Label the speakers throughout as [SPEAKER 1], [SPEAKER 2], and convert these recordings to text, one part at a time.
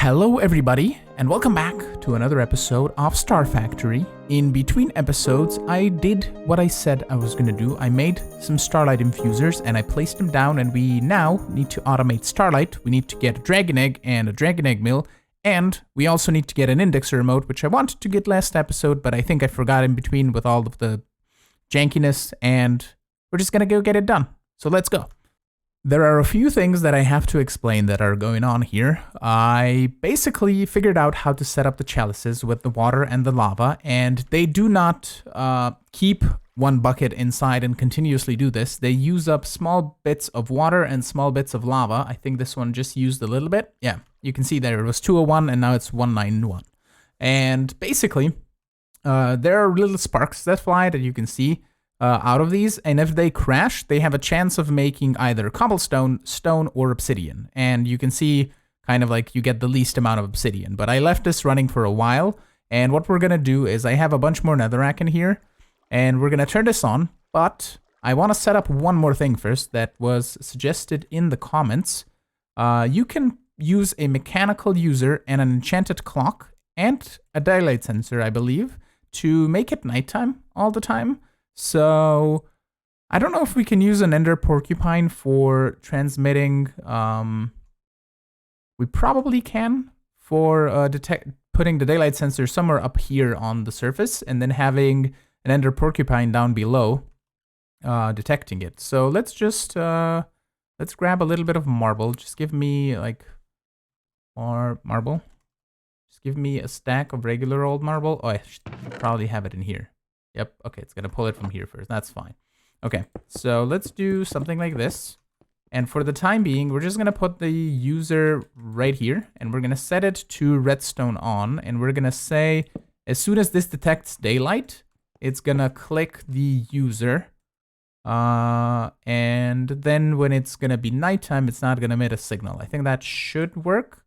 [SPEAKER 1] Hello everybody, and welcome back to another episode of Star Factory. In between episodes, I did what I said I was going to do. I made some starlight infusers and I placed them down, and we now need to automate starlight. We need to get a dragon egg and a dragon egg mill, and we also need to get an indexer remote, which I wanted to get last episode, but I think I forgot in between with all of the jankiness, and we're just going to go get it done. So let's go. There are a few things that I have to explain that are going on here. I basically figured out how to set up the chalices with the water and the lava, and they do not keep one bucket inside and continuously do this. They use up small bits of water and small bits of lava. I think this one just used a little bit. Yeah, you can see there it was 201 and now it's 191. And basically, there are little sparks that fly that you can see out of these, and if they crash, they have a chance of making either cobblestone, stone, or obsidian. And you can see kind of like you get the least amount of obsidian. But I left this running for a while, and what we're gonna do is I have a bunch more netherrack in here, and we're gonna turn this on. But I want to set up one more thing first that was suggested in the comments. You can use a mechanical user and an enchanted clock and a daylight sensor, I believe, to make it nighttime all the time. So I don't know if we can use an ender porcupine for transmitting. We probably can for putting the daylight sensor somewhere up here on the surface and then having an ender porcupine down below detecting it. So let's just let's grab a little bit of marble. Just give me like more marble. Just give me a stack of regular old marble. Oh, I should probably have it in here. Yep, okay, it's gonna pull it from here first. That's fine. Okay, so let's do something like this. And for the time being, we're just gonna put the user right here, and we're gonna set it to redstone on, and we're gonna say, as soon as this detects daylight, it's gonna click the user. And then when it's gonna be nighttime, it's not gonna emit a signal. I think that should work.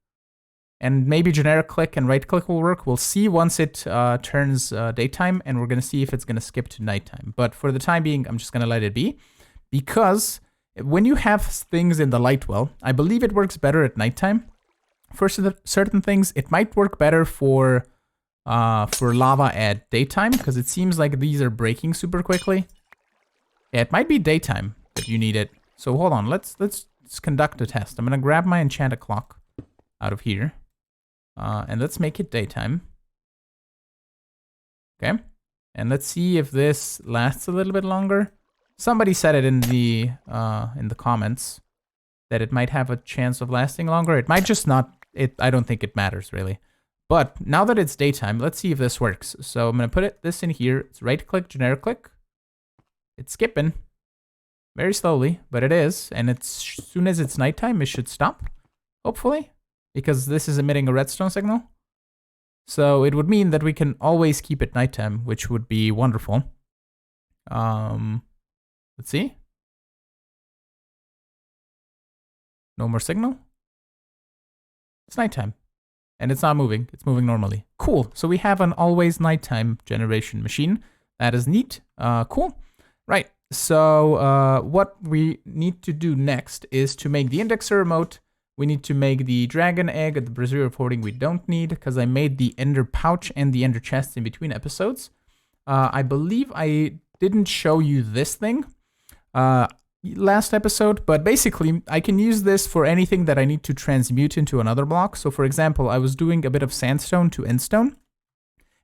[SPEAKER 1] And maybe generic click and right click will work. We'll see once it turns daytime, and we're going to see if it's going to skip to nighttime. But for the time being, I'm just going to let it be. Because when you have things in the light well, I believe it works better at nighttime. For certain things, it might work better for lava at daytime, because it seems like these are breaking super quickly. Yeah, it might be daytime that you need it. So hold on, let's conduct a test. I'm going to grab my enchanted clock out of here. And let's make it daytime. Okay. And let's see if this lasts a little bit longer. Somebody said it in the comments that it might have a chance of lasting longer. It might just not. I don't think it matters really. But now that it's daytime, let's see if this works. So I'm gonna put this in here. It's right click, generic click. It's skipping very slowly, but it is. And as soon as it's nighttime, it should stop. Hopefully. Because this is emitting a redstone signal. So it would mean that we can always keep it nighttime, which would be wonderful. Let's see. No more signal. It's nighttime. And it's not moving. It's moving normally. Cool. So we have an always nighttime generation machine. That is neat. Cool. Right. So what we need to do next is to make the indexer remote. We need to make the dragon egg. The Brazil reporting we don't need, because I made the ender pouch and the ender chest in between episodes. I believe I didn't show you this thing last episode, but basically I can use this for anything that I need to transmute into another block. So for example, I was doing a bit of sandstone to endstone.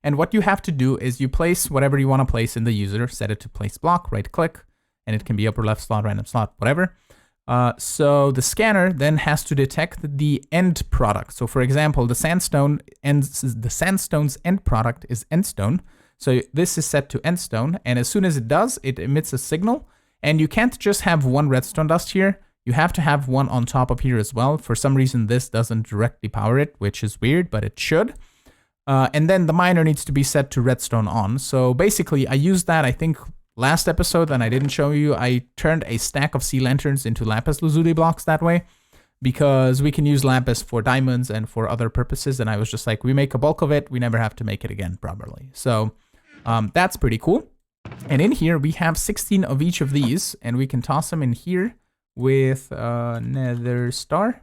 [SPEAKER 1] And what you have to do is you place whatever you want to place in the user, set it to place block, right click, and it can be upper left slot, random slot, whatever. So the scanner then has to detect the end product. So for example, the sandstone's end product is endstone. So this is set to endstone, and as soon as it does, it emits a signal. And you can't just have one redstone dust here. You have to have one on top of here as well. For some reason, this doesn't directly power it, which is weird, but it should. And then the miner needs to be set to redstone on. So basically, I used that, I think, last episode, and I didn't show you, I turned a stack of sea lanterns into lapis lazuli blocks that way, because we can use lapis for diamonds and for other purposes, and I was just like, we make a bulk of it, we never have to make it again properly. So that's pretty cool. And in here we have 16 of each of these, and we can toss them in here with nether star.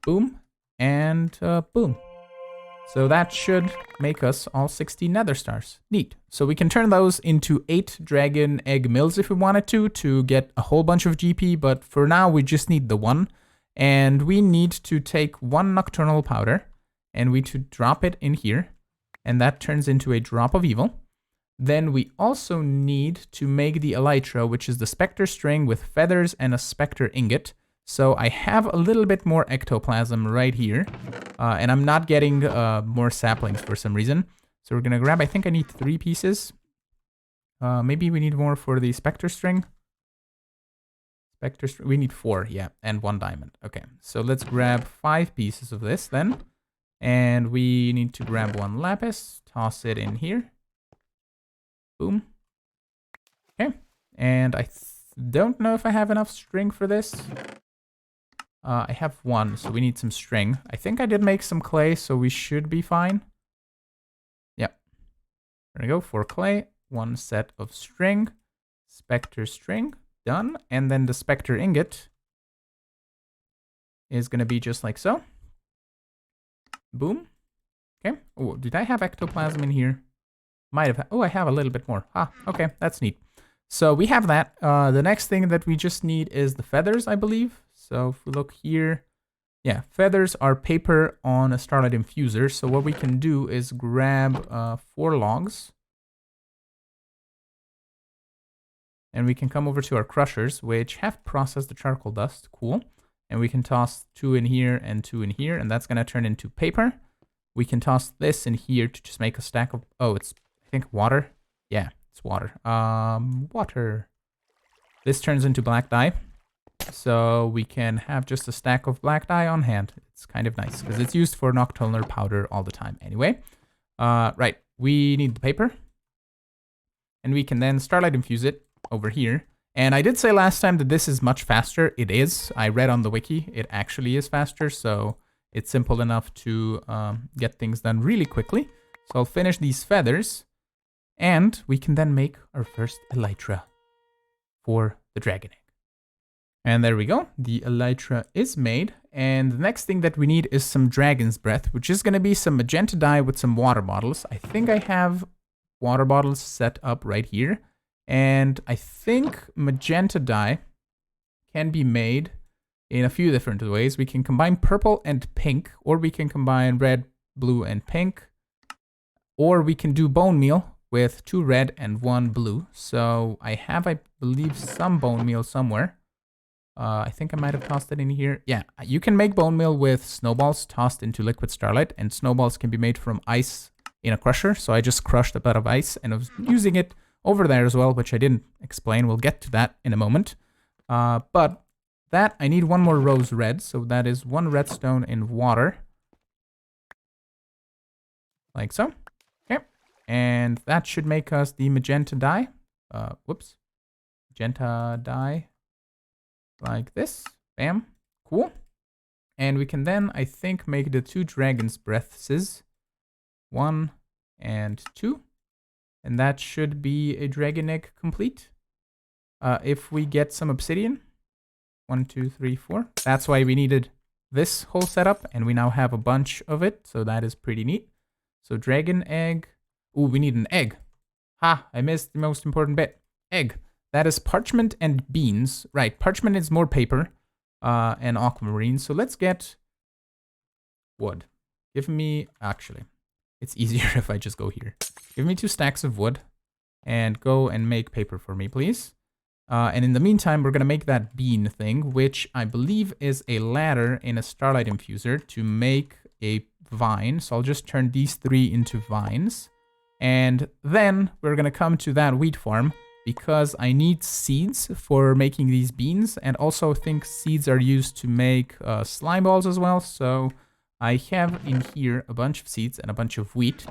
[SPEAKER 1] Boom. and boom. So that should make us all 60 nether stars. Neat. So we can turn those into 8 dragon egg mills if we wanted to get a whole bunch of GP, but for now we just need the one. And we need to take 1 nocturnal powder and we to drop it in here. And that turns into a drop of evil. Then we also need to make the elytra, which is the specter string with feathers and a specter ingot. So I have a little bit more ectoplasm right here, and I'm not getting more saplings for some reason. So we're gonna grab, I think I need 3 pieces. Maybe we need more for the specter string. We need 4, yeah, and 1 diamond. Okay, so let's grab 5 pieces of this then. And we need to grab 1 lapis, toss it in here. Boom. Okay, and I don't know if I have enough string for this. I have 1, so we need some string. I think I did make some clay, so we should be fine. Yep. There we go, 4 clay, 1 set of string, specter string, done. And then the specter ingot is going to be just like so. Boom. Okay. Oh, did I have ectoplasm in here? Might have. Oh, I have a little bit more. Ah, okay, that's neat. So we have that. The next thing that we just need is the feathers, I believe. So if we look here, yeah, feathers are paper on a starlight infuser. So what we can do is grab 4 logs. And we can come over to our crushers, which have processed the charcoal dust. Cool. And we can toss 2 in here and 2 in here, and that's going to turn into paper. We can toss this in here to just make a stack of, oh, it's, I think, water. Yeah, it's water. Water. This turns into black dye. So we can have just a stack of black dye on hand. It's kind of nice because it's used for nocturnal powder all the time anyway. Right, we need the paper. And we can then starlight infuse it over here. And I did say last time that this is much faster. It is. I read on the wiki. It actually is faster. So it's simple enough to get things done really quickly. So I'll finish these feathers. And we can then make our first elytra for the dragon egg. And there we go. The elytra is made. And the next thing that we need is some dragon's breath, which is going to be some magenta dye with some water bottles. I think I have water bottles set up right here. And I think magenta dye can be made in a few different ways. We can combine purple and pink, or we can combine red, blue, and pink. Or we can do bone meal with 2 red and 1 blue. So I have, I believe, some bone meal somewhere. I think I might have tossed it in here. Yeah, you can make bone meal with snowballs tossed into liquid starlight, and snowballs can be made from ice in a crusher. So I just crushed a bit of ice and I was using it over there as well, which I didn't explain. We'll get to that in a moment. But that, I need 1 more rose red. So that is 1 redstone in water. Like so. Okay. And that should make us the magenta dye. Whoops. Magenta dye. Like this. Bam. Cool. And we can then, I think, make the 2 dragon's breaths. 1 and 2. And that should be a dragon egg complete. If we get some obsidian. 1, 2, 3, 4. That's why we needed this whole setup. And we now have a bunch of it. So that is pretty neat. So dragon egg. Ooh, we need an egg. Ha, I missed the most important bit. Egg. That is parchment and beans. Right, parchment is more paper and aquamarine. So let's get wood. Give me, actually, it's easier if I just go here. Give me 2 stacks of wood and go and make paper for me, please. And in the meantime, we're going to make that bean thing, which I believe is a ladder in a starlight infuser to make a vine. So I'll just turn these 3 into vines. And then we're going to come to that wheat farm because I need seeds for making these beans. And also I think seeds are used to make slime balls as well. So I have in here a bunch of seeds and a bunch of wheat.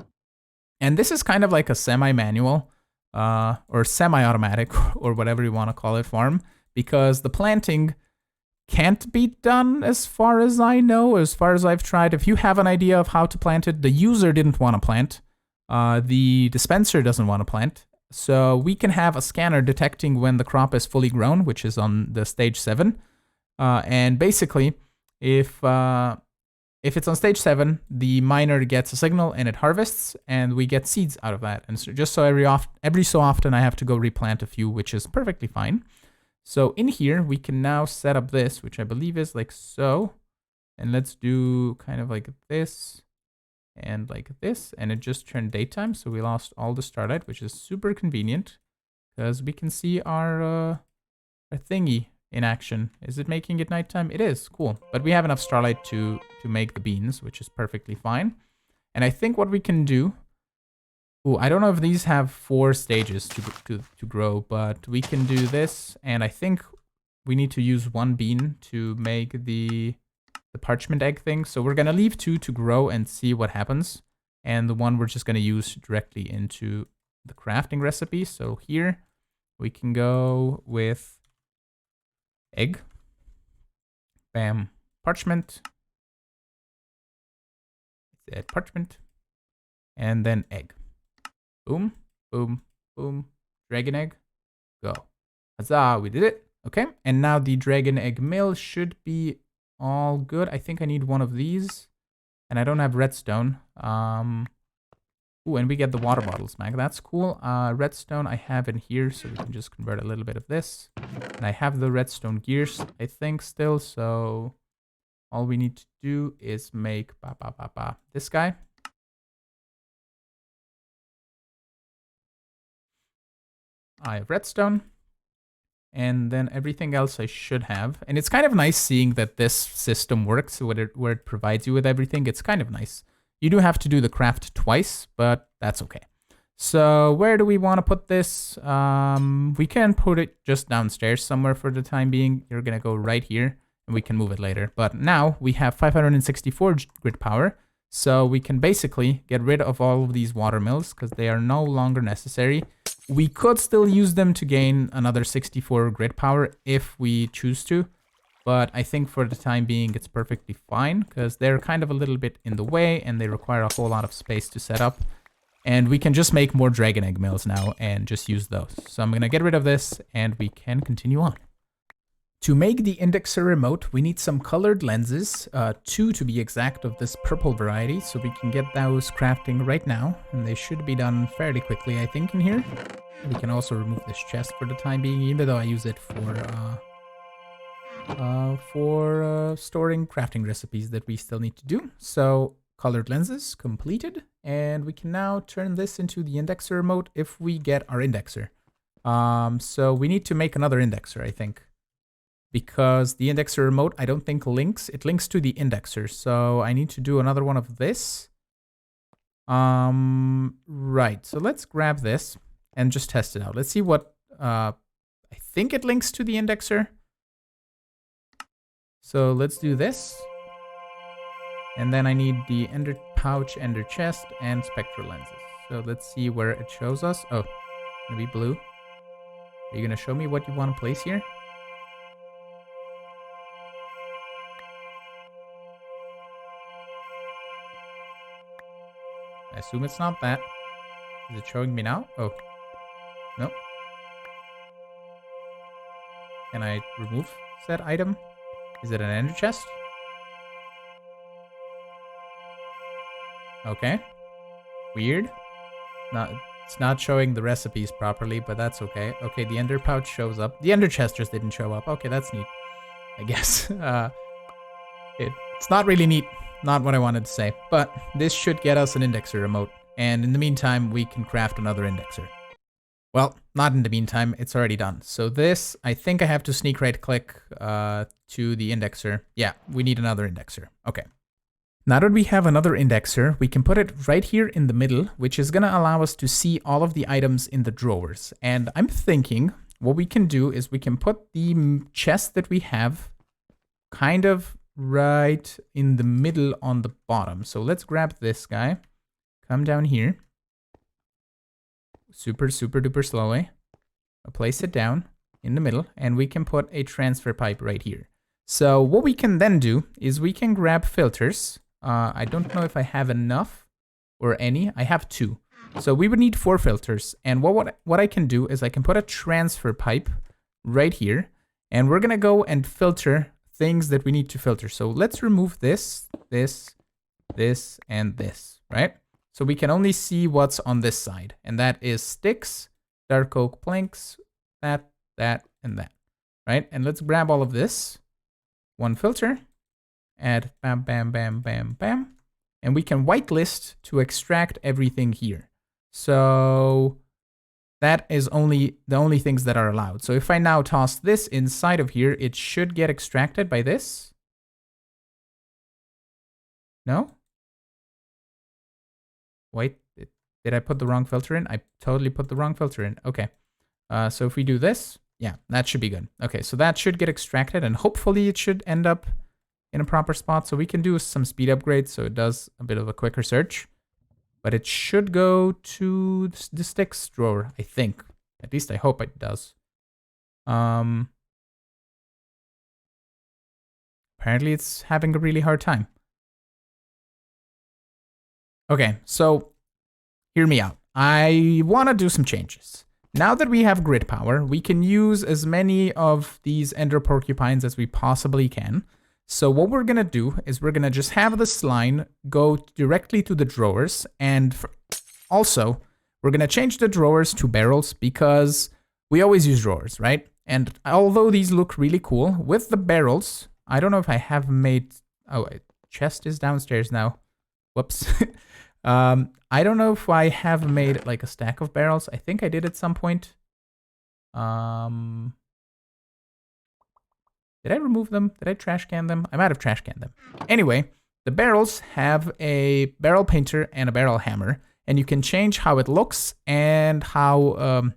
[SPEAKER 1] And this is kind of like a semi-manual or semi-automatic or whatever you want to call it farm, because the planting can't be done as far as I know, as far as I've tried. If you have an idea of how to plant it, the user didn't want to plant. The dispenser doesn't want to plant. So we can have a scanner detecting when the crop is fully grown, which is on the stage 7. And basically, if if it's on stage 7, the miner gets a signal and it harvests, and we get seeds out of that. And so just so every so often I have to go replant a few, which is perfectly fine. So in here, we can now set up this, which I believe is like so. And let's do kind of like this and like this. And it just turned daytime, so we lost all the starlight, which is super convenient because we can see our thingy in action. Is it making it nighttime? It is. Cool. But we have enough starlight to make the beans, which is perfectly fine. And I think what we can do... Ooh, I don't know if these have 4 stages to grow, but we can do this. And I think we need to use 1 bean to make the parchment egg thing. So we're going to leave 2 to grow and see what happens. And the 1 we're just going to use directly into the crafting recipe. So here we can go with egg. Bam. Parchment. Add parchment. And then egg. Boom, boom, boom. Dragon egg. Go. Huzzah, we did it. Okay, and now the dragon egg mill should be all good. I think I need 1 of these. And I don't have redstone. Ooh, and we get the water bottles back. That's cool. Redstone I have in here, so we can just convert a little bit of this. And I have the redstone gears, I think, still. So all we need to do is make this guy. I have redstone. And then everything else I should have. And it's kind of nice seeing that this system works where it provides you with everything. It's kind of nice. You do have to do the craft twice, but that's okay. So where do we want to put this? We can put it just downstairs somewhere for the time being. You're going to go right here and we can move it later. But now we have 564 grid power. So we can basically get rid of all of these water mills because they are no longer necessary. We could still use them to gain another 64 grid power if we choose to. But I think for the time being, it's perfectly fine because they're kind of a little bit in the way and they require a whole lot of space to set up. And we can just make more dragon egg mills now and just use those. So I'm going to get rid of this and we can continue on. To make the indexer remote, we need some colored lenses, 2 to be exact, of this purple variety, so we can get those crafting right now, and they should be done fairly quickly, I think, in here. We can also remove this chest for the time being, even though I use it for storing crafting recipes that we still need to do. So, colored lenses completed, and we can now turn this into the indexer remote if we get our indexer. So we need to make another indexer, I think. Because the indexer remote, I don't think links. It links to the indexer. So I need to do another one of this. Right. So let's grab this and just test it out. Let's see what... I think it links to the indexer. So let's do this. And then I need the ender pouch, ender chest, and spectral lenses. So let's see where it shows us. Oh, gonna be blue. Are you gonna show me what you want to place here? I assume it's not that. Is it showing me now? Oh. Nope. Can I remove said item? Is it an ender chest? Okay. Weird. It's not showing the recipes properly, but that's okay. Okay, the ender pouch shows up. The ender chest just didn't show up. Okay, that's neat, I guess. It's not really neat. Not what I wanted to say, but this should get us an indexer remote. And in the meantime, we can craft another indexer. Well, not in the meantime, it's already done. So this, I think I have to sneak right click to the indexer. Yeah, we need another indexer. Okay. Now that we have another indexer, we can put it right here in the middle, which is going to allow us to see all of the items in the drawers. And I'm thinking what we can do is we can put the chest that we have kind of right in the middle on the bottom. So let's grab this guy, come down here, super duper slowly, I'll place it down in the middle, and we can put a transfer pipe right here. So what we can then do is we can grab filters. I don't know if I have enough or any. I have 2. So we would need 4 filters. And what I can do is I can put a transfer pipe right here, and we're gonna go and filter things that we need to filter. So let's remove this, this, and this, right? So we can only see what's on this side, and that is sticks, dark oak planks, that, and that, right? And let's grab all of this, one filter, add bam, bam, bam, bam, bam, and we can whitelist to extract everything here. So that is the only things that are allowed. So if I now toss this inside of here, it should get extracted by this. No? Wait, did I put the wrong filter in? I totally put the wrong filter in. Okay. So if we do this, yeah, that should be good. Okay, so that should get extracted, and hopefully it should end up in a proper spot. So we can do some speed upgrades so it does a bit of a quicker search. But it should go to the sticks drawer, I think. At least I hope it does. Apparently it's having a really hard time. Okay, so hear me out. I want to do some changes. Now that we have grid power, we can use as many of these ender porcupines as we possibly can. So what we're going to do is we're going to just have this line go directly to the drawers. And also, we're going to change the drawers to barrels because we always use drawers, right? And although these look really cool, with the barrels, I don't know if I have made... Oh, chest is downstairs now. Whoops. I don't know if I have made like a stack of barrels. I think I did at some point. Did I remove them? Did I trash can them? I might have trash canned them. Anyway, the barrels have a barrel painter and a barrel hammer, and you can change how it looks and how,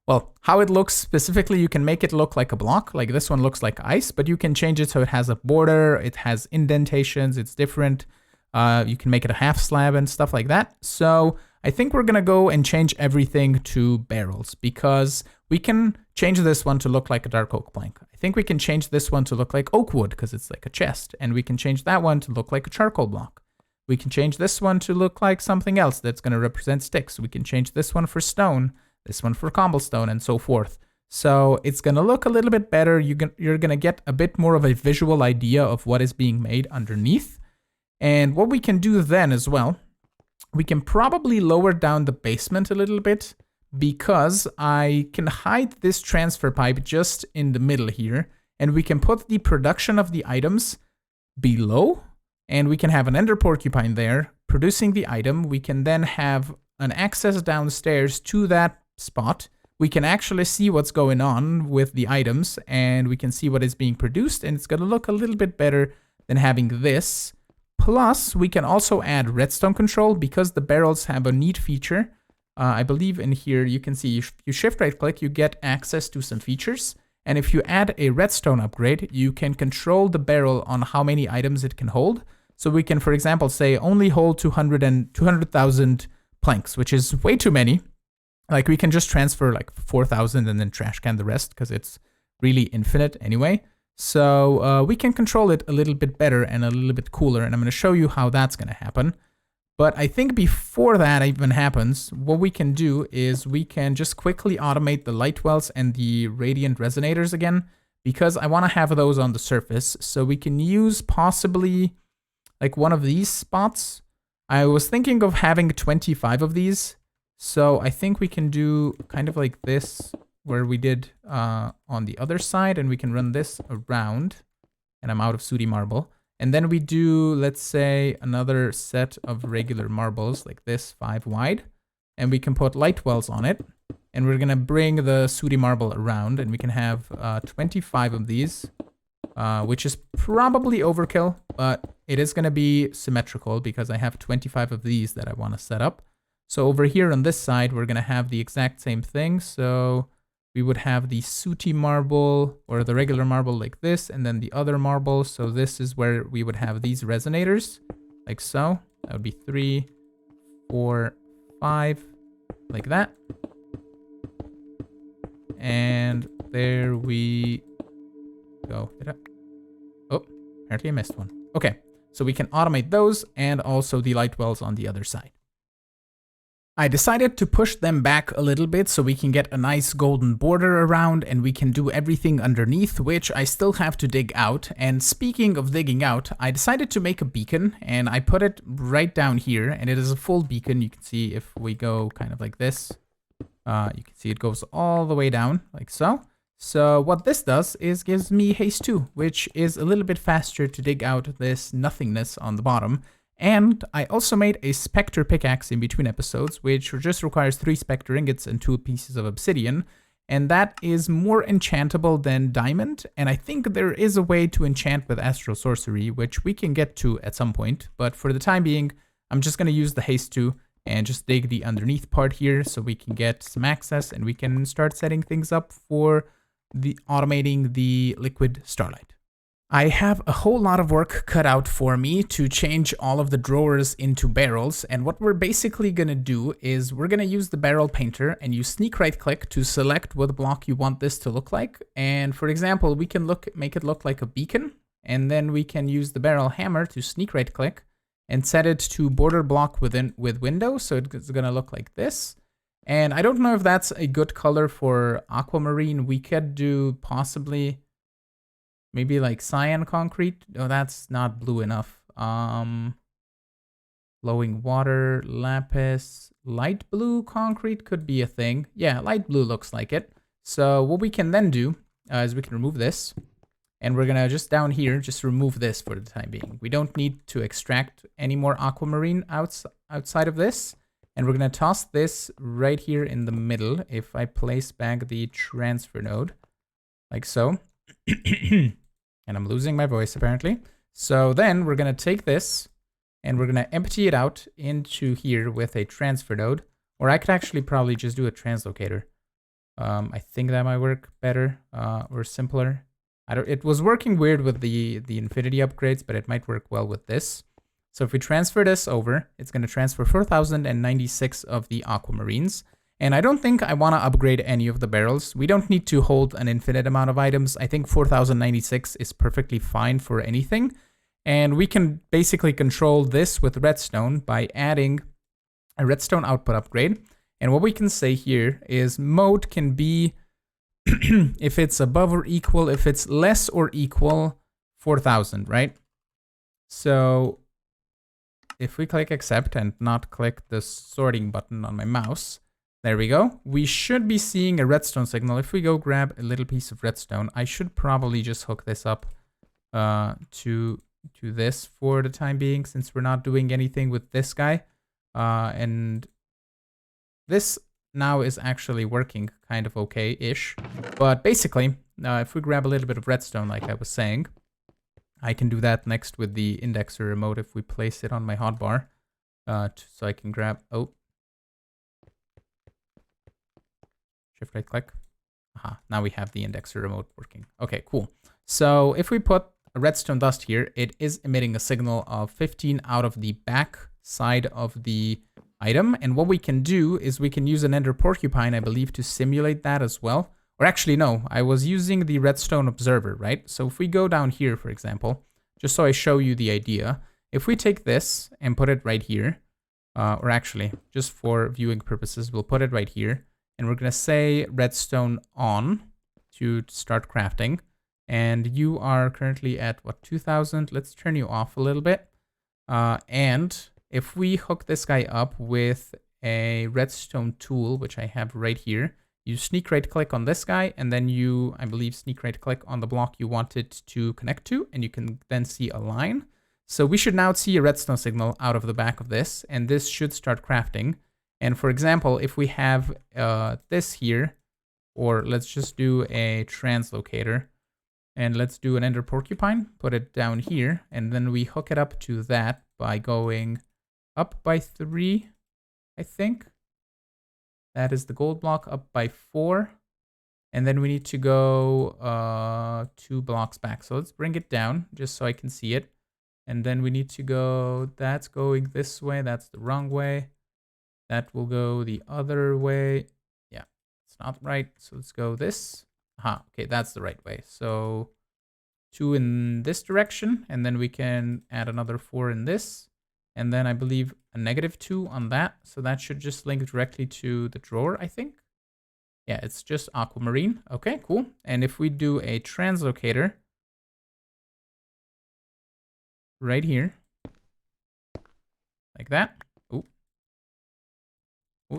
[SPEAKER 1] well, how it looks specifically. You can make it look like a block, like this one looks like ice, but you can change it so it has a border, it has indentations, it's different. You can make it a half slab and stuff like that. So I think we're going to go and change everything to barrels because we can change this one to look like a dark oak plank. I think we can change this one to look like oak wood because it's like a chest. And we can change that one to look like a charcoal block. We can change this one to look like something else that's going to represent sticks. We can change this one for stone, this one for cobblestone, and so forth. So it's going to look a little bit better. You're going to get a bit more of a visual idea of what is being made underneath. And what we can do then as well, we can probably lower down the basement a little bit because I can hide this transfer pipe just in the middle here. And we can put the production of the items below, and we can have an ender porcupine there producing the item. We can then have an access downstairs to that spot. We can actually see what's going on with the items, and we can see what is being produced, and it's going to look a little bit better than having this. Plus, we can also add redstone control because the barrels have a neat feature. I believe in here you can see if you shift right click, you get access to some features. And if you add a redstone upgrade, you can control the barrel on how many items it can hold. So we can, for example, say only hold 200,000 planks, which is way too many. Like we can just transfer like 4,000 and then trash can the rest because it's really infinite anyway. So we can control it a little bit better and a little bit cooler, and I'm going to show you how that's going to happen. But I think before that even happens, what we can do is we can just quickly automate the light wells and the radiant resonators again, because I want to have those on the surface. So we can use possibly like one of these spots. I was thinking of having 25 of these. So I think we can do kind of like this, where we did on the other side, and we can run this around, and I'm out of sooty marble. And then we do, let's say, another set of regular marbles like this, 5 wide, and we can put light wells on it. And we're gonna bring the sooty marble around, and we can have 25 of these, which is probably overkill, but it is gonna be symmetrical because I have 25 of these that I wanna set up. So over here on this side, we're gonna have the exact same thing. So we would have the sooty marble or the regular marble like this, and then the other marble. So this is where we would have these resonators, like so. That would be 3, 4, 5, like that. And there we go. Oh, apparently I missed one. Okay, so we can automate those and also the light wells on the other side. I decided to push them back a little bit so we can get a nice golden border around and we can do everything underneath, which I still have to dig out. And speaking of digging out, I decided to make a beacon and I put it right down here, and it is a full beacon. You can see if we go kind of like this, you can see it goes all the way down like so. So what this does is gives me haste 2, which is a little bit faster to dig out this nothingness on the bottom. And I also made a Spectre pickaxe in between episodes, which just requires 3 Spectre ingots and 2 pieces of obsidian. And that is more enchantable than diamond. And I think there is a way to enchant with Astral Sorcery, which we can get to at some point. But for the time being, I'm just going to use the haste 2 and just dig the underneath part here so we can get some access and we can start setting things up for the automating the liquid starlight. I have a whole lot of work cut out for me to change all of the drawers into barrels, and what we're basically going to do is we're going to use the barrel painter and you sneak right click to select what block you want this to look like. And for example, we can make it look like a beacon, and then we can use the barrel hammer to sneak right click and set it to border block with window, so it's going to look like this. And I don't know if that's a good color for aquamarine. We could do possibly maybe like cyan concrete. No, that's not blue enough. Flowing water, lapis, light blue concrete could be a thing. Yeah, light blue looks like it. So what we can then do is we can remove this. And we're gonna just down here, just remove this for the time being. We don't need to extract any more aquamarine outside of this. And we're gonna toss this right here in the middle. If I place back the transfer node, like so. And I'm losing my voice apparently. So then we're gonna take this and we're gonna empty it out into here with a transfer node. Or I could actually probably just do a translocator. I think that might work better or simpler. It was working weird with the infinity upgrades, but it might work well with this. So if we transfer this over, it's gonna transfer 4,096 of the aquamarines. And I don't think I want to upgrade any of the barrels. We don't need to hold an infinite amount of items. I think 4096 is perfectly fine for anything. And we can basically control this with redstone by adding a redstone output upgrade. And what we can say here is mode can be if it's above or equal, if it's less or equal 4000, right? So if we click accept and not click the sorting button on my mouse, there we go. We should be seeing a redstone signal. If we go grab a little piece of redstone, I should probably just hook this up to this for the time being, since we're not doing anything with this guy. And this now is actually working kind of okay-ish. But basically, if we grab a little bit of redstone, like I was saying, I can do that next with the indexer remote if we place it on my hotbar. So I can grab, shift right click. Aha, now we have the indexer remote working. Okay, cool. So if we put a redstone dust here, it is emitting a signal of 15 out of the back side of the item. And what we can do is we can use an ender porcupine, I believe, to simulate that as well. Or actually, no, I was using the redstone observer, right? So if we go down here, for example, just so I show you the idea, if we take this and put it right here, or actually, just for viewing purposes, we'll put it right here. And we're going to say redstone on to start crafting. And you are currently at, what, 2000? Let's turn you off a little bit. And if we hook this guy up with a redstone tool, which I have right here, you sneak right click on this guy, and then you, I believe, sneak right click on the block you want it to connect to, and you can then see a line. So we should now see a redstone signal out of the back of this, and this should start crafting. And for example, if we have this here, or let's just do a translocator, and let's do an ender porcupine, put it down here, and then we hook it up to that by going up by 3, I think. That is the gold block, up by 4. And then we need to go 2 blocks back. So let's bring it down just so I can see it. And then we need to go, that's going this way, that's the wrong way. That will go the other way. Yeah, it's not right. So let's go this. Aha, okay, that's the right way. So 2 in this direction, and then we can add another 4 in this. And then I believe a -2 on that. So that should just link directly to the drawer, I think. Yeah, it's just aquamarine. Okay, cool. And if we do a translocator right here, like that. Oh,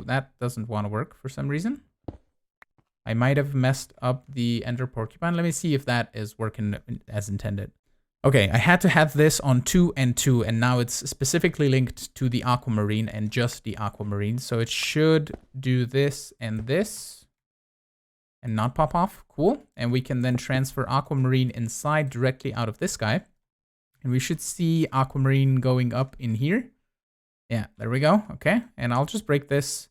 [SPEAKER 1] that doesn't want to work for some reason. I might have messed up the ender porcupine. Let me see if that is working as intended. Okay, I had to have this on 2 and 2, and now it's specifically linked to the aquamarine and just the aquamarine. So it should do this and not pop off. Cool. And we can then transfer aquamarine inside directly out of this guy. And we should see aquamarine going up in here. Yeah, there we go. Okay, and I'll just break this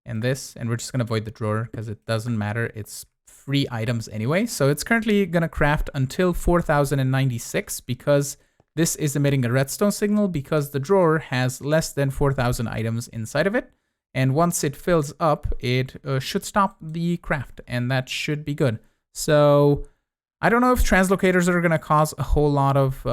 [SPEAKER 1] and this, and we're just gonna void the drawer because it doesn't matter. It's free items anyway. So it's currently gonna craft until 4096 because this is emitting a redstone signal because the drawer has less than 4000 items inside of it. And once it fills up, it should stop the craft, and that should be good. So I don't know if translocators are gonna cause a whole lot of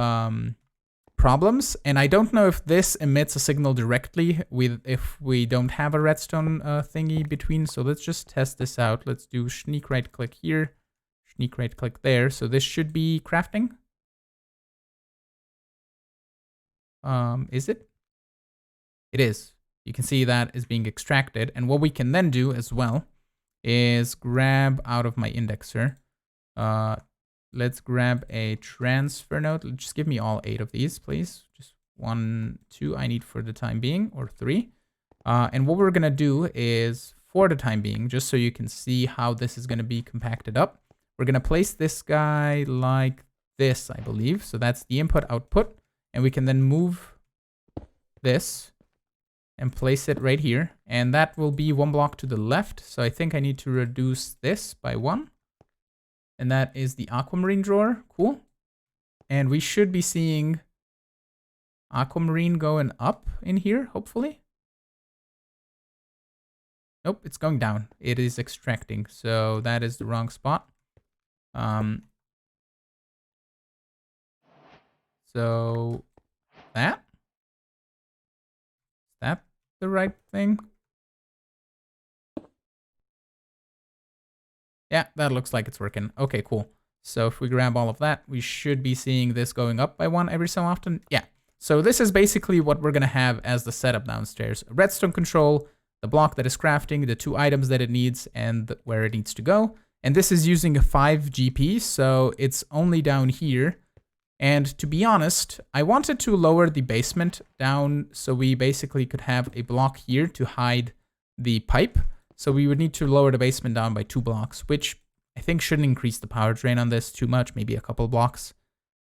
[SPEAKER 1] problems, and I don't know if this emits a signal directly if we don't have a redstone thingy between. So let's just test this out. Let's do sneak right click here, sneak right click there. So this should be crafting. Is it? It is. You can see that is being extracted, and what we can then do as well is grab out of my indexer. Let's grab a transfer node. Just give me all 8 of these, please. Just 1, 2 I need for the time being, or 3. And what we're gonna do is, for the time being, just so you can see how this is gonna be compacted up, we're gonna place this guy like this, I believe. So that's the input output. And we can then move this and place it right here. And that will be 1 block to the left. So I think I need to reduce this by 1. And that is the aquamarine drawer. Cool. And we should be seeing aquamarine going up in here, hopefully. Nope, it's going down. It is extracting. So that is the wrong spot. So that? Is that the right thing? Yeah, that looks like it's working. Okay, cool. So if we grab all of that, we should be seeing this going up by 1 every so often. Yeah. So this is basically what we're going to have as the setup downstairs. A redstone control, the block that is crafting, the 2 items that it needs, and where it needs to go. And this is using a 5 GP, so it's only down here. And to be honest, I wanted to lower the basement down so we basically could have a block here to hide the pipe. So we would need to lower the basement down by 2 blocks, which I think shouldn't increase the power drain on this too much, maybe a couple blocks.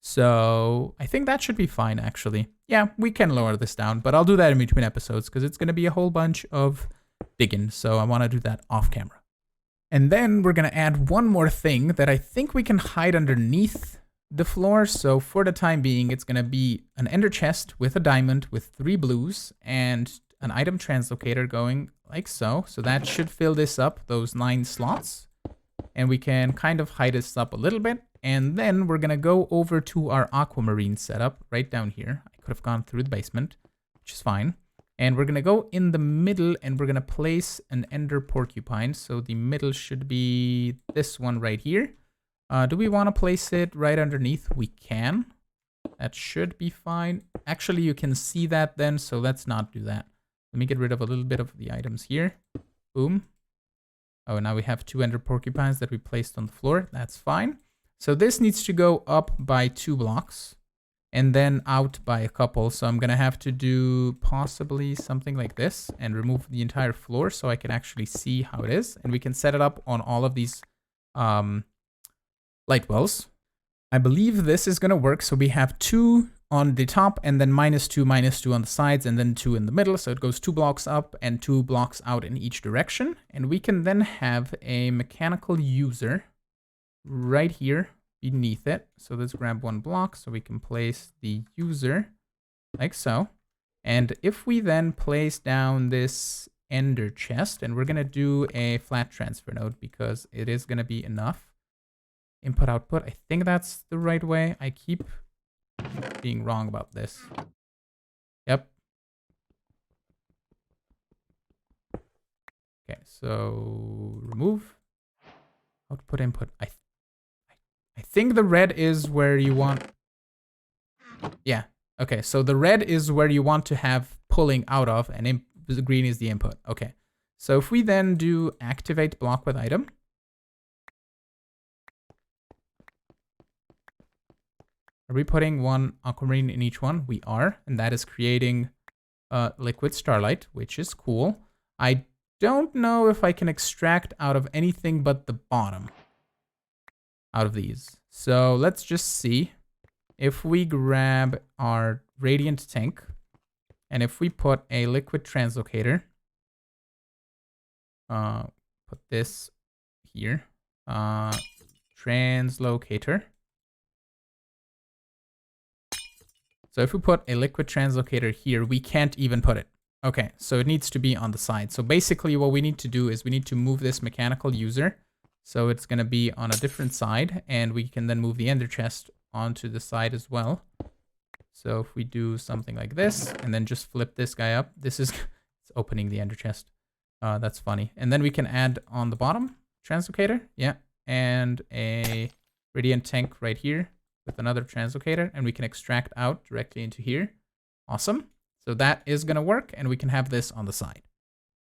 [SPEAKER 1] So I think that should be fine, actually. Yeah, we can lower this down, but I'll do that in between episodes because it's going to be a whole bunch of digging. So I want to do that off camera. And then we're going to add one more thing that I think we can hide underneath the floor. So for the time being, it's going to be an ender chest with a diamond with 3 blues and an item translocator going like so. So that should fill this up, those 9 slots. And we can kind of hide this up a little bit. And then we're going to go over to our aquamarine setup right down here. I could have gone through the basement, which is fine. And we're going to go in the middle and we're going to place an ender porcupine. So the middle should be this one right here. Do we want to place it right underneath? We can. That should be fine. Actually, you can see that then, so let's not do that. Let me get rid of a little bit of the items here. Boom. Oh, now we have 2 ender porcupines that we placed on the floor. That's fine. So this needs to go up by 2 blocks and then out by a couple. So I'm going to have to do possibly something like this and remove the entire floor so I can actually see how it is. And we can set it up on all of these light wells. I believe this is going to work. So we have 2 on the top and then -2 on the sides and then 2 in the middle. So it goes 2 blocks up and 2 blocks out in each direction. And we can then have a mechanical user right here beneath it. So let's grab 1 block so we can place the user like so. And if we then place down this ender chest, and we're going to do a flat transfer node because it is going to be enough. Input output, I think that's the right way. I keep being wrong about this. Okay, so remove output input. I think the red is where you want. Yeah. Okay, so the red is where you want to have pulling out of, and the green is the input. Okay. So if we then do activate block with item. Are we putting one aquamarine in each one? We are, and that is creating liquid starlight, which is cool. I don't know if I can extract out of anything but the bottom out of these. So let's just see. If we grab our radiant tank, and if we put a liquid translocator, put this here, translocator. So if we put a liquid translocator here, we can't even put it. Okay, so it needs to be on the side. So basically what we need to do is we need to move this mechanical user. So it's going to be on a different side, and we can then move the ender chest onto the side as well. So if we do something like this, and then just flip this guy up, this is it's opening the ender chest. That's funny. And then we can add on the bottom, translocator, yeah, and a radiant tank right here with another translocator, and we can extract out directly into here. Awesome. So that is going to work, and we can have this on the side.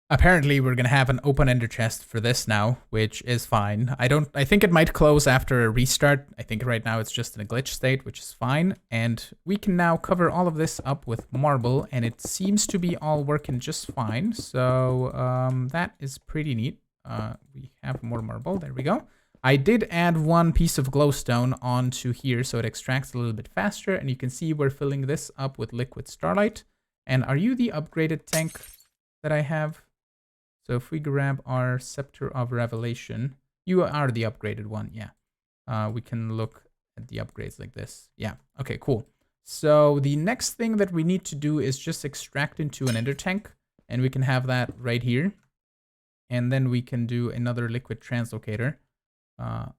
[SPEAKER 1] Apparently, we're going to have an open ender chest for this now, which is fine. I think it might close after a restart. I think right now it's just in a glitch state, which is fine. And we can now cover all of this up with marble, and it seems to be all working just fine. So that is pretty neat. We have more marble. There we go. I did add one piece of glowstone onto here, so it extracts a little bit faster. And you can see we're filling this up with liquid starlight. And are you the upgraded tank that I have? So if we grab our Scepter of Revelation, you are the upgraded one, yeah. We can look at the upgrades like this. Yeah, okay, cool. So the next thing that we need to do is just extract into an ender tank, and we can have that right here. And then we can do another liquid translocator,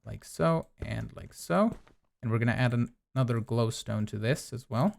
[SPEAKER 1] like so and like so. And we're gonna add another glowstone to this as well,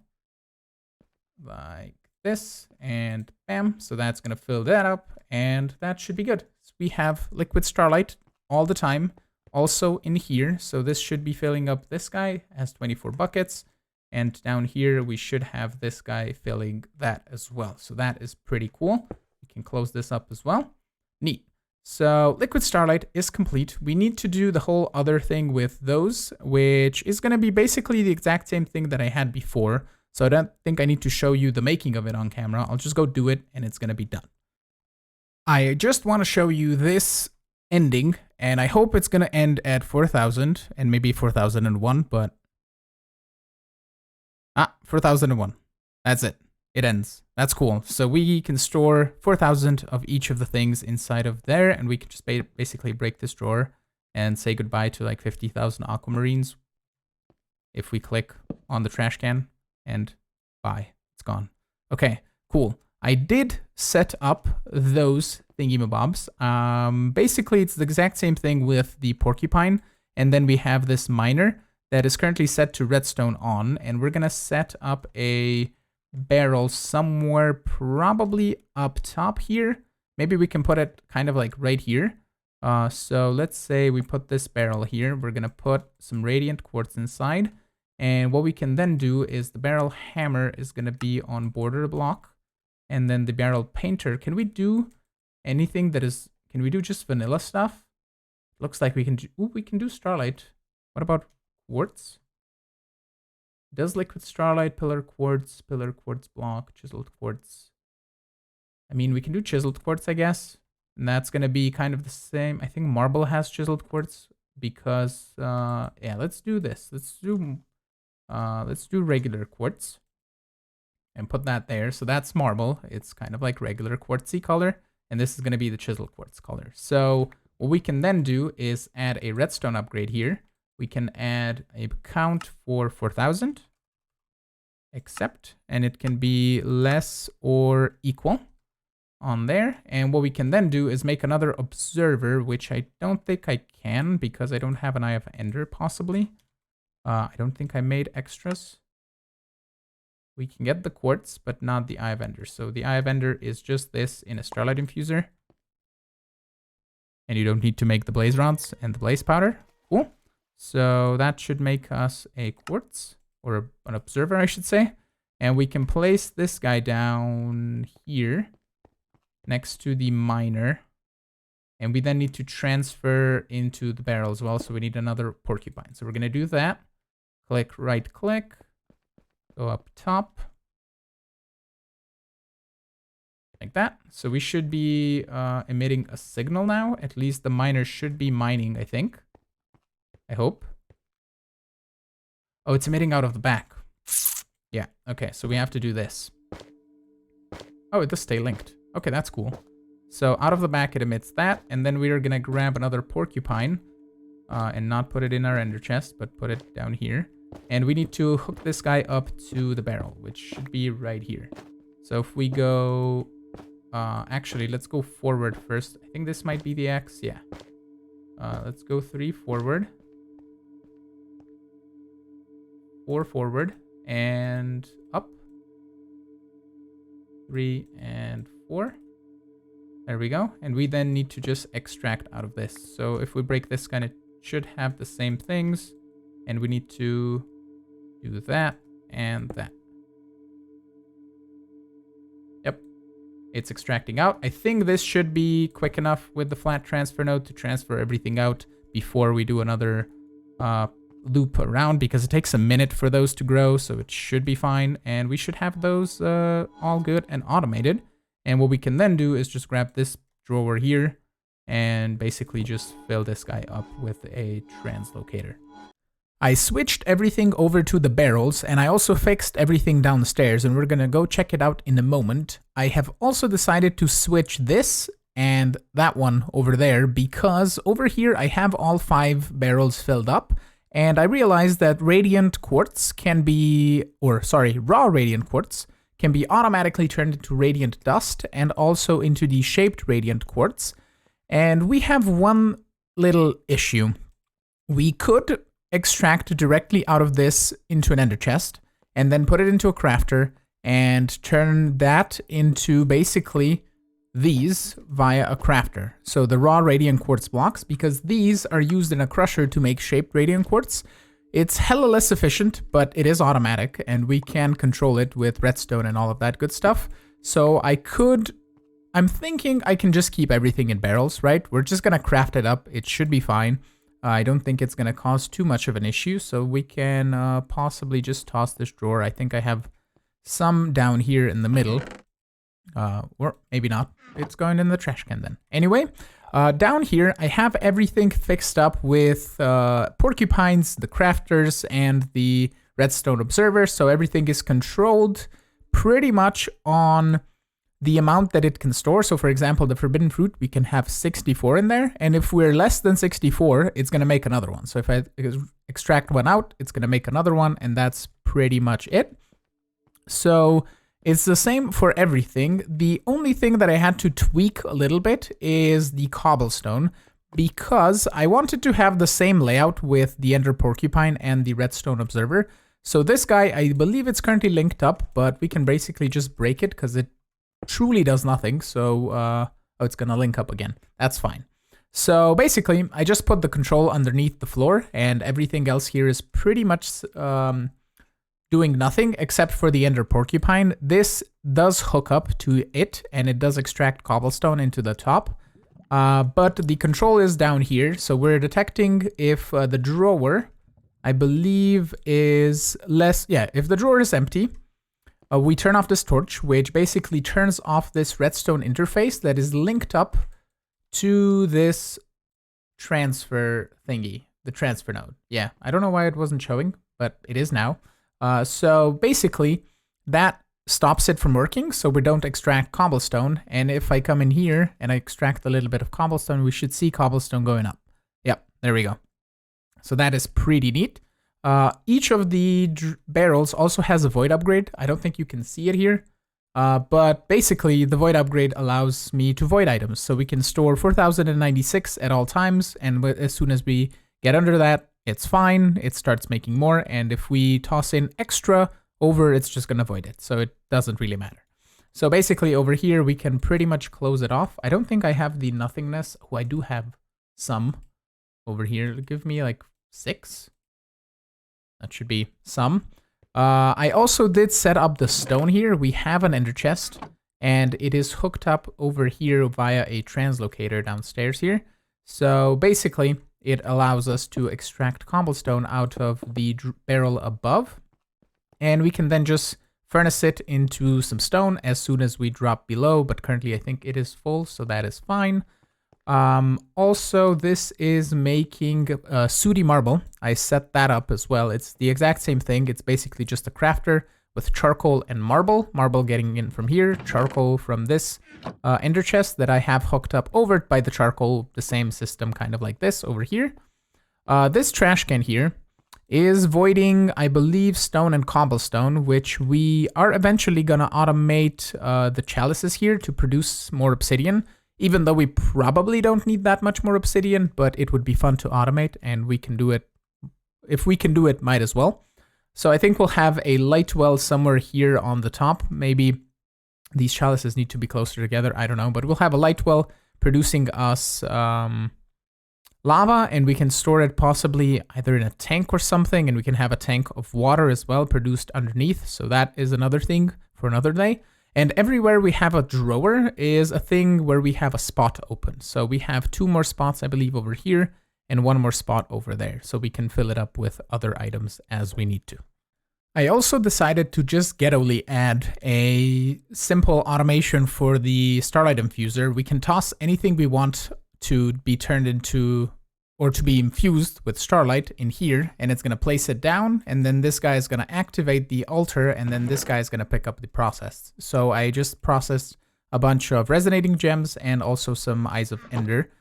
[SPEAKER 1] like this, and bam. So that's gonna fill that up, and that should be good. So we have liquid starlight all the time, also in here. So this should be filling up. This guy has 24 buckets, and down here we should have this guy filling that as well. So that is pretty cool. We can close this up as well. Neat. So liquid starlight is complete. We need to do the whole other thing with those, which is gonna be basically the exact same thing that I had before. So I don't think I need to show you the making of it on camera. I'll just go do it, and it's going to be done. I just want to show you this ending, and I hope it's going to end at 4,000 and maybe 4,001, but 4,001. That's it. It ends. That's cool. So we can store 4,000 of each of the things inside of there, and we can just basically break this drawer and say goodbye to like 50,000 aquamarines if we click on the trash can. And bye, it's gone. Okay, cool. I did set up those thingy-mabobs. Basically, it's the exact same thing with the porcupine. And then we have this miner that is currently set to redstone on. And we're going to set up a barrel somewhere probably up top here. Maybe we can put it kind of like right here. So let's say we put this barrel here. We're going to put some radiant quartz inside. And what we can then do is the barrel hammer is going to be on border block. And then the barrel painter, can we do anything that is, can we do just vanilla stuff? Looks like we can do, we can do starlight. What about quartz? Does liquid starlight, pillar quartz block, chiseled quartz. I mean, we can do chiseled quartz, I guess. And that's going to be kind of the same. I think marble has chiseled quartz because, yeah, let's do this. Let's do regular quartz and put that there. So that's marble. It's kind of like regular quartzy color. And this is going to be the chiseled quartz color. So what we can then do is add a redstone upgrade here. We can add a count for 4,000. Accept. And it can be less or equal on there. And what we can then do is make another observer, which I don't think I can because I don't have an Eye of Ender possibly. I don't think I made extras. We can get the quartz, but not the Eye of Ender. So the Eye of Ender is just this in a starlight infuser. And you don't need to make the blaze rods and the blaze powder. Cool. So that should make us a quartz, or an observer, I should say. And we can place this guy down here next to the miner. And we then need to transfer into the barrel as well. So we need another porcupine. So we're going to do that. Click, right click, go up top. Like that. So we should be emitting a signal now. At least the miner should be mining, I think. I hope. Oh, it's emitting out of the back. Yeah, okay, so we have to do this. Oh, it does stay linked. Okay, that's cool. So out of the back it emits that, and then we are gonna grab another porcupine and not put it in our ender chest, but put it down here. And we need to hook this guy up to the barrel, which should be right here. So if we go... actually, let's go forward first. I think this might be the X, yeah. Let's go 3 forward. 4 forward. And up. 3 and 4. There we go. And we then need to just extract out of this. So if we break this gun, it should have the same things. And we need to do that and that. Yep. It's extracting out. I think this should be quick enough with the flat transfer node to transfer everything out before we do another loop around, because it takes a minute for those to grow, so it should be fine. And we should have those all good and automated. And what we can then do is just grab this drawer here and basically just fill this guy up with a translocator. I switched everything over to the barrels, and I also fixed everything downstairs, and we're gonna go check it out in a moment. I have also decided to switch this and that one over there, because over here I have all 5 barrels filled up, and I realized that radiant quartz can be, raw radiant quartz can be automatically turned into radiant dust and also into the shaped radiant quartz. And we have one little issue. We could extract directly out of this into an ender chest and then put it into a crafter and turn that into basically these via a crafter. So the raw radiant quartz blocks, because these are used in a crusher to make shaped radiant quartz. It's hella less efficient, but it is automatic and we can control it with redstone and all of that good stuff. So I'm thinking I can just keep everything in barrels, right? We're just gonna craft it up. It should be fine. I don't think it's gonna cause too much of an issue. So we can possibly just toss this drawer. I think I have some down here in the middle. Or maybe not. It's going in the trash can then. Anyway, down here I have everything fixed up with porcupines, the crafters, and the redstone observer. So everything is controlled pretty much on the amount that it can store. So for example, the forbidden fruit, we can have 64 in there. And if we're less than 64, it's going to make another one. So if I extract one out, it's going to make another one. And that's pretty much it. So it's the same for everything. The only thing that I had to tweak a little bit is the cobblestone, because I wanted to have the same layout with the ender porcupine and the redstone observer. So this guy, I believe it's currently linked up, but we can basically just break it because it truly does nothing. So, oh, it's gonna link up again. That's fine. So basically, I just put the control underneath the floor, and everything else here is pretty much doing nothing except for the ender porcupine. This does hook up to it, and it does extract cobblestone into the top. But the control is down here, so we're detecting if the drawer, I believe, is less. Yeah, if the drawer is empty, we turn off this torch, which basically turns off this redstone interface that is linked up to this transfer thingy, the transfer node. Yeah, I don't know why it wasn't showing, but it is now. So basically, that stops it from working, so we don't extract cobblestone. And if I come in here and I extract a little bit of cobblestone, we should see cobblestone going up. Yep, there we go. So that is pretty neat. Each of the barrels also has a void upgrade. I don't think you can see it here, but basically the void upgrade allows me to void items. So we can store 4096 at all times, and as soon as we get under that, it's fine. It starts making more, and if we toss in extra over, it's just gonna void it. So it doesn't really matter. So basically over here, we can pretty much close it off. I don't think I have the nothingness. Oh, I do have some over here. Give me like 6. That should be some. I also did set up the stone here. We have an ender chest, and it is hooked up over here via a translocator downstairs here. So basically, it allows us to extract cobblestone out of the barrel above, and we can then just furnace it into some stone as soon as we drop below, but currently I think it is full, so that is fine. Also, this is making sooty marble. I set that up as well. It's the exact same thing. It's basically just a crafter with charcoal and marble. Marble getting in from here, charcoal from this ender chest that I have hooked up over by the charcoal, the same system kind of like this over here. This trash can here is voiding, I believe, stone and cobblestone, which we are eventually gonna automate the chalices here to produce more obsidian. Even though we probably don't need that much more obsidian, but it would be fun to automate, and we can do it. If we can do it, might as well. So I think we'll have a light well somewhere here on the top. Maybe these chalices need to be closer together. I don't know, but we'll have a light well producing us lava, and we can store it possibly either in a tank or something, and we can have a tank of water as well produced underneath. So that is another thing for another day. And everywhere we have a drawer is a thing where we have a spot open. So we have 2 more spots, I believe, over here and 1 more spot over there. So we can fill it up with other items as we need to. I also decided to just ghettoly add a simple automation for the starlight infuser. We can toss anything we want to be turned into or to be infused with starlight in here, and it's going to place it down, and then this guy is going to activate the altar, and then this guy is going to pick up the process. So I just processed a bunch of resonating gems and also some Eyes of Ender,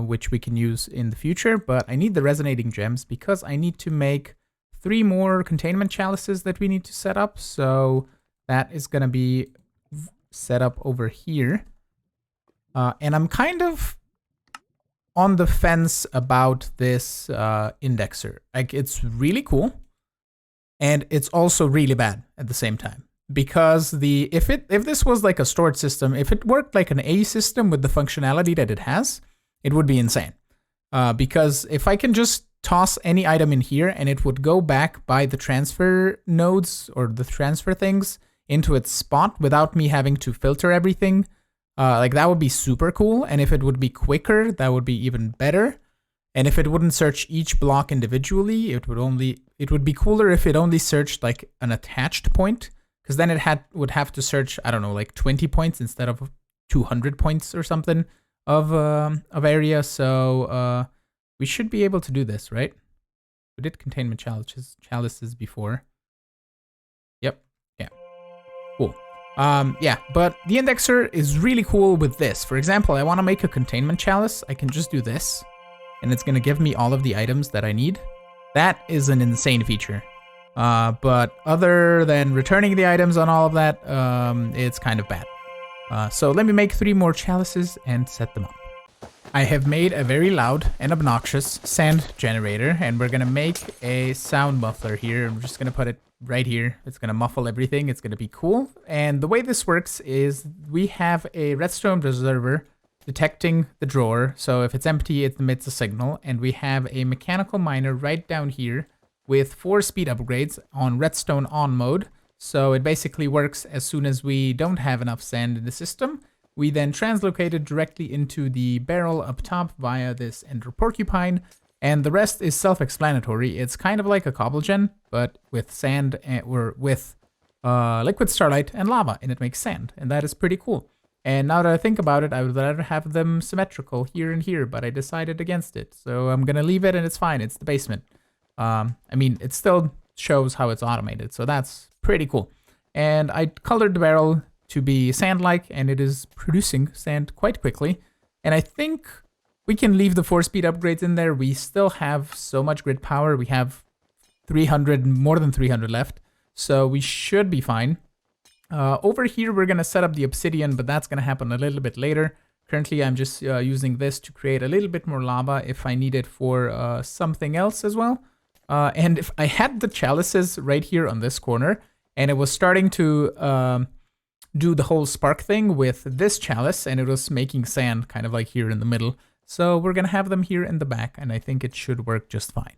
[SPEAKER 1] which we can use in the future, but I need the resonating gems because I need to make 3 more containment chalices that we need to set up, so that is going to be set up over here. And I'm kind of on the fence about this indexer. Like, it's really cool, and it's also really bad at the same time. Because if this was like a storage system, if it worked like an A system with the functionality that it has, it would be insane. Because if I can just toss any item in here and it would go back by the transfer nodes or the transfer things into its spot without me having to filter everything, like that would be super cool. And if it would be quicker, that would be even better. And if it wouldn't search each block individually, it would be cooler if it only searched like an attached point, because then it would have to search, I don't know, like 20 points instead of 200 points or something of area. So we should be able to do this, right? We did containment chalices before. Yep. Yeah. Cool. Yeah, but the indexer is really cool with this. For example, I want to make a containment chalice. I can just do this, and it's going to give me all of the items that I need. That is an insane feature. But other than returning the items on all of that, it's kind of bad. So let me make 3 more chalices and set them up. I have made a very loud and obnoxious sand generator, and we're going to make a sound muffler here. I'm just going to put it right here. It's going to muffle everything. It's going to be cool. And the way this works is we have a redstone preserver detecting the drawer. So if it's empty, it emits a signal. And we have a mechanical miner right down here with 4 speed upgrades on redstone on mode. So it basically works as soon as we don't have enough sand in the system. We then translocate it directly into the barrel up top via this ender porcupine. And the rest is self-explanatory. It's kind of like a cobble gen, but with sand or with liquid starlight and lava, and it makes sand. And that is pretty cool. And now that I think about it, I would rather have them symmetrical here and here, but I decided against it. So I'm going to leave it, and it's fine. It's the basement. I mean, it still shows how it's automated, so that's pretty cool. And I colored the barrel to be sand-like, and it is producing sand quite quickly. And I think we can leave the 4 speed upgrades in there. We still have so much grid power. We have 300, more than 300 left, so we should be fine. Over here, we're going to set up the obsidian, but that's going to happen a little bit later. Currently, I'm just using this to create a little bit more lava if I need it for something else as well. And if I had the chalices right here on this corner, and it was starting to do the whole spark thing with this chalice, and it was making sand kind of like here in the middle. So we're gonna have them here in the back, and I think it should work just fine.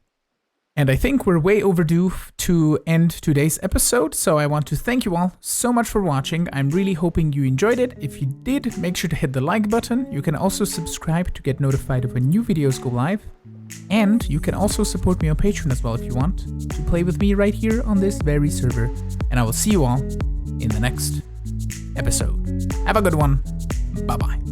[SPEAKER 1] And I think we're way overdue to end today's episode, so I want to thank you all so much for watching. I'm really hoping you enjoyed it. If you did, make sure to hit the like button. You can also subscribe to get notified of when new videos go live. And you can also support me on Patreon as well if you want to play with me right here on this very server. And I will see you all in the next episode. Have a good one. Bye-bye.